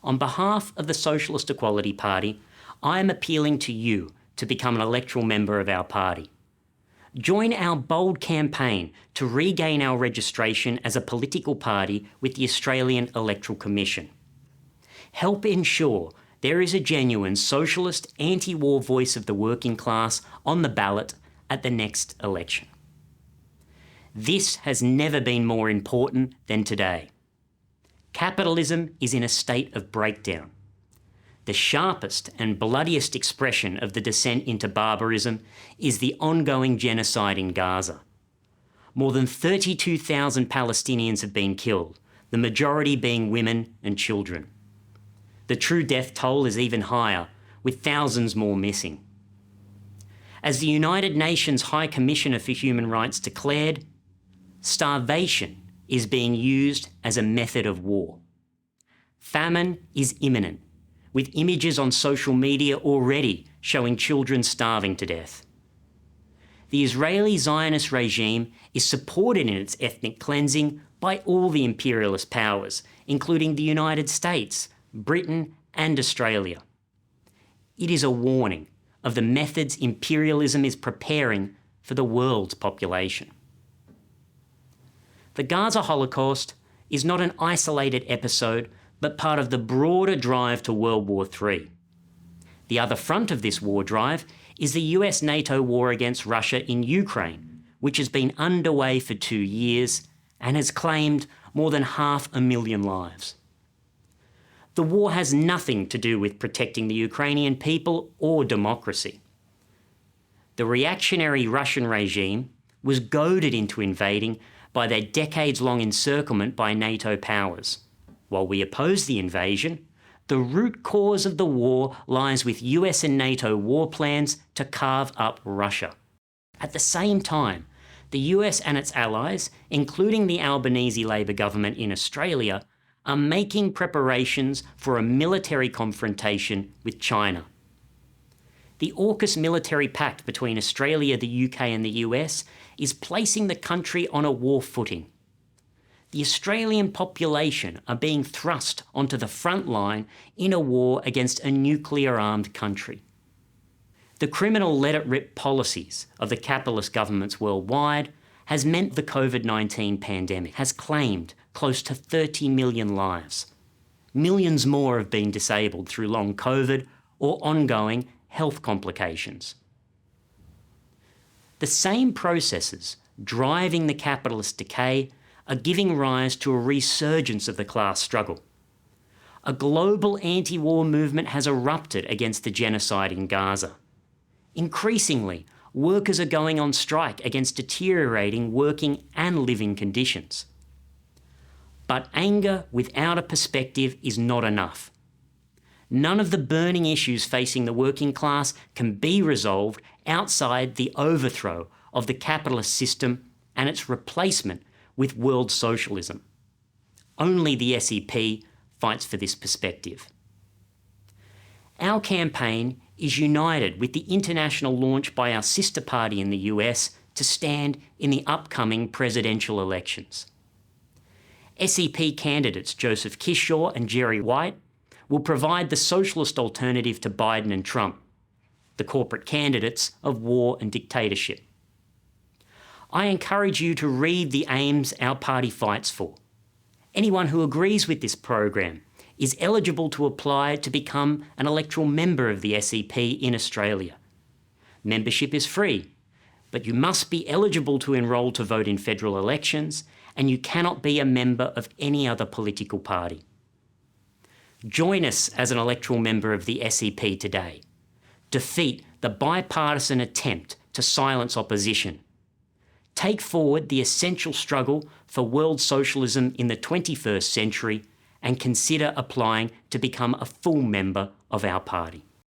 On behalf of the Socialist Equality Party, I am appealing to you to become an electoral member of our party. Join our bold campaign to regain our registration as a political party with the Australian Electoral Commission. Help ensure there is a genuine socialist, anti-war voice of the working class on the ballot at the next election. This has never been more important than today. Capitalism is in a state of breakdown. The sharpest and bloodiest expression of the descent into barbarism is the ongoing genocide in Gaza. More than 32,000 Palestinians have been killed, the majority being women and children. The true death toll is even higher, with thousands more missing. As the United Nations High Commissioner for Human Rights declared, starvation is being used as a method of war. Famine is imminent, with images on social media already showing children starving to death. The Israeli Zionist regime is supported in its ethnic cleansing by all the imperialist powers, including the United States, Britain and Australia. It is a warning of the methods imperialism is preparing for the world's population. The Gaza Holocaust is not an isolated episode, but part of the broader drive to World War III. The other front of this war drive is the US-NATO war against Russia in Ukraine, which has been underway for 2 years and has claimed more than 500,000 lives. The war has nothing to do with protecting the Ukrainian people or democracy. The reactionary Russian regime was goaded into invading by their decades-long encirclement by NATO powers. While we oppose the invasion, the root cause of the war lies with US and NATO war plans to carve up Russia. At the same time, the US and its allies, including the Albanese Labor government in Australia, are making preparations for a military confrontation with China. The AUKUS military pact between Australia, the UK and the US is placing the country on a war footing. The Australian population are being thrust onto the front line in a war against a nuclear-armed country. The criminal let-it-rip policies of the capitalist governments worldwide has meant the COVID-19 pandemic has claimed close to 30 million lives. Millions more have been disabled through long COVID or ongoing health complications. The same processes driving the capitalist decay are giving rise to a resurgence of the class struggle. A global anti-war movement has erupted against the genocide in Gaza. Increasingly, workers are going on strike against deteriorating working and living conditions. But anger without a perspective is not enough. None of the burning issues facing the working class can be resolved outside the overthrow of the capitalist system and its replacement with world socialism. Only the SEP fights for this perspective. Our campaign is united with the international launch by our sister party in the US to stand in the upcoming presidential elections. SEP candidates Joseph Kishaw and Jerry White will provide the socialist alternative to Biden and Trump, the corporate candidates of war and dictatorship. I encourage you to read the aims our party fights for. Anyone who agrees with this program is eligible to apply to become an electoral member of the SEP in Australia. Membership is free, but you must be eligible to enrol to vote in federal elections, and you cannot be a member of any other political party. Join us as an electoral member of the SEP today. Defeat the bipartisan attempt to silence opposition. Take forward the essential struggle for world socialism in the 21st century and consider applying to become a full member of our party.